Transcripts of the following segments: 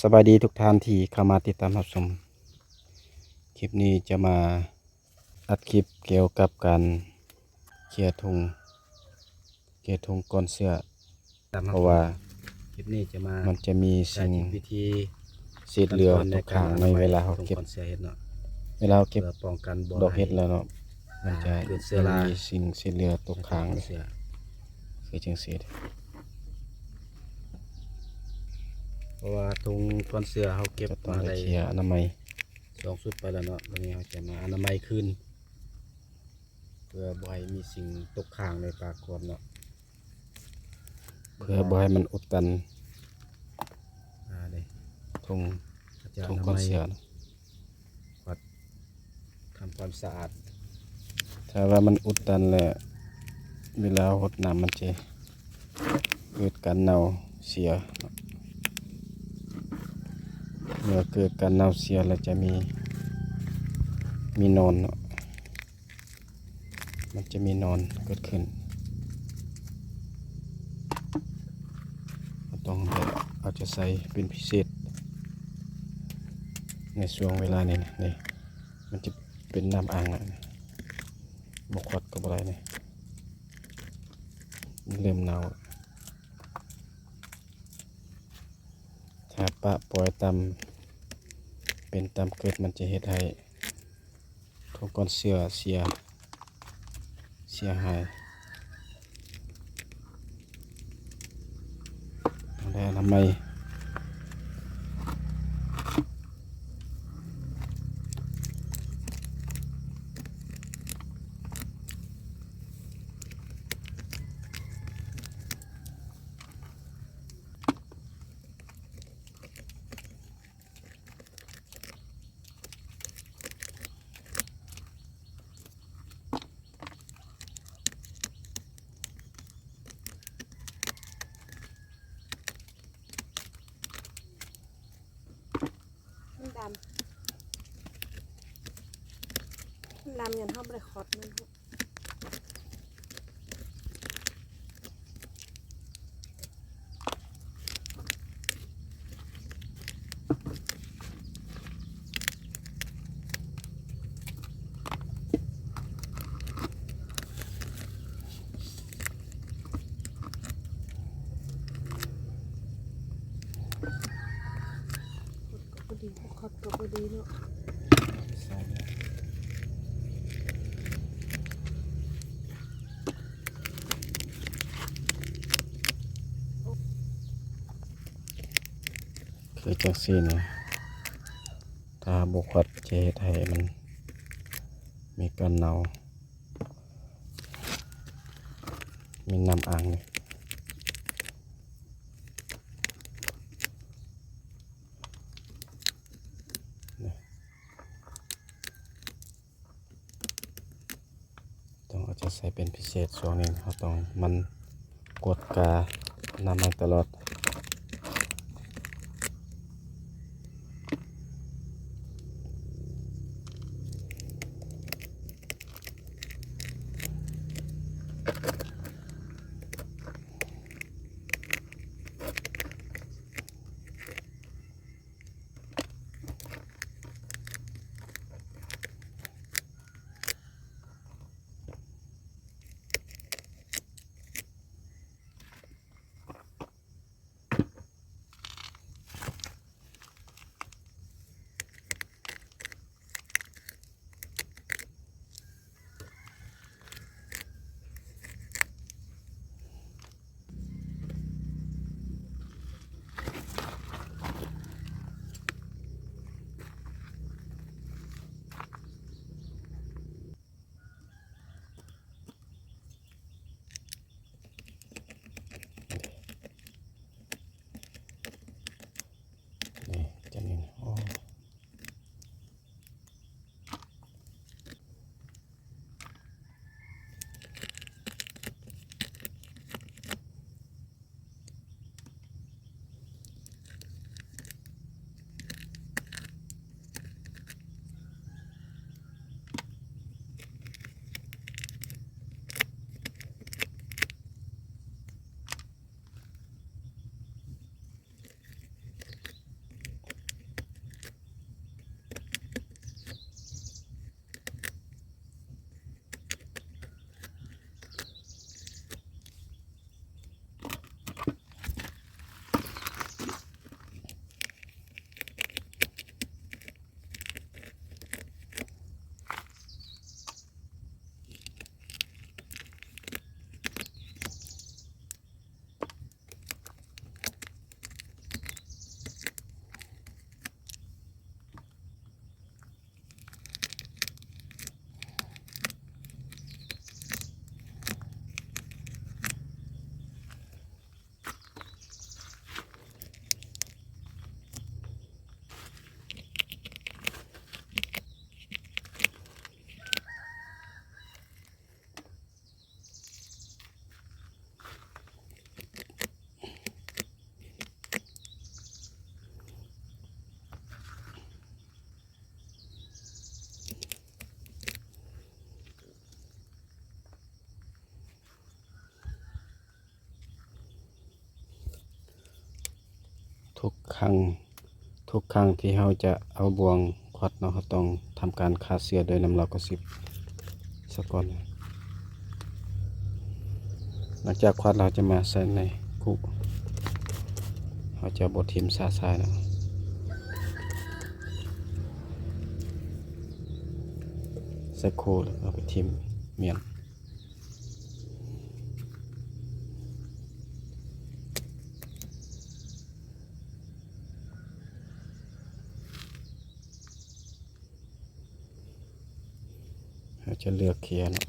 สบายดีทุกท่านที่เข้ามาติดตามรับชมคลิปนี้จะมาอัดคลิปเกี่ยวกับการเคลียร์ทุงก้อนเสื้อเพราะว่าคลิปนี้จะมามันจะมีสิ่ง วิธี เศษเหลือตกค้างในเวลาเขาเก็บ ก่อนเสียเห็ดเนาะ เวลาเราเก็บ เพื่อป้องกันบ่ ดอกเห็ดแล้วเนาะมันจะ เกิดเชื้อรา มีสิ่งเศษเหลือตกค้างเลย เสีย คือจังซี่ เพราะว่าถุงก้อนเสือเขาเก็บ จะต้อง มา ได้ ได้ เคลียร์อนามัย 2 ชุดไปแล้วเนาะวันนี้เขาจะมาอนามัยคืนเพื่อบ่ให้มีสิ่งตกค้างในปากขวดเนาะ เพื่อบ่ให้มันอุดตัน นี่ ทุง จะ ทุ อง นา ก้อน มัย เสื้อเนาะ ทำความสะอาด ถ้าว่ามันอุดตันแล้วเวลาหดน้ำมันจะเกิดการเน่าเสียเนาะเมื่อเกิดการเน่าเสียแล้วจะมีนอนเนาะมันจะมีนอนเกิดขึ้นเราต้องเอาจะใส่เป็นพิเศษในช่วงเวลานี้นะนี่มันจะเป็นน้ำอ่างนะบกวัดกับอะไรนี่เริ่มเน่าถ้าปะปล่อยตามเป็นตามเกิดมันจะเฮ็ดให้ทุกก้อนเสื้อเสียหายต้องได้อนามัยมันดำอย่างเท่าบริคอร์ดมันก็ดีคอร์ดก็ดีเนาะคือจังซี่นะถ้าบกวัดจะเฮ็ดให้มันมีการเน่ามีน้ำอ่างเลยต้องเอาจะใส่เป็นพิเศษช่วงนี้เขาต้องมันกดกาน้ำมันตลอด ทุกครั้งที่เราจะเอาบ่วงควัดเนาะเราต้องทำการฆ่าเชื้อโดยน้ำเหล้ากระสิบซะก่อนหลังจากควัดเราจะมาใส่ในคุเราจะบ่ทิ่มซาซายเนาะใส่คูแล้วเอาไปทิ่มเมียนเราจะเลือกเคลียร์เนาะ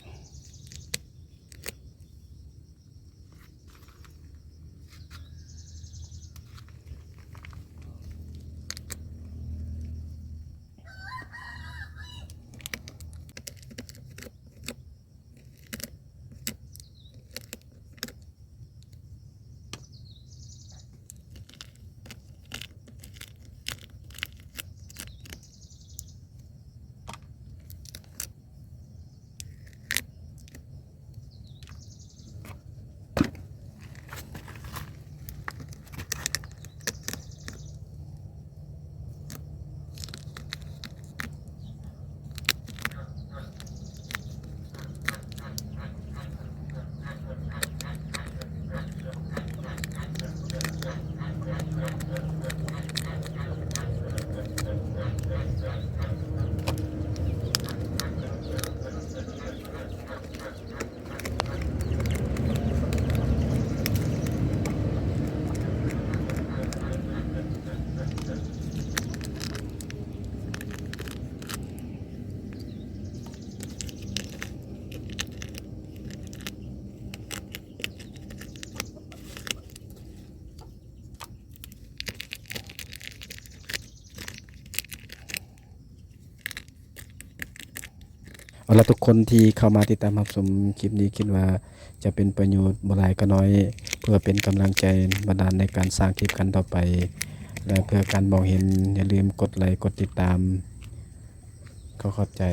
เอาล่ะทุกคนที่เข้ามาติดตามรับชมคลิปนี้คิดว่าจะเป็นประโยชน์บ่หลายก็น้อยเพื่อเป็นกำลังใจบันดาลในการสร้างคลิปกันต่อไปและเพื่อการมองเห็นอย่าลืมกดไลค์กดติดตามขอบใจ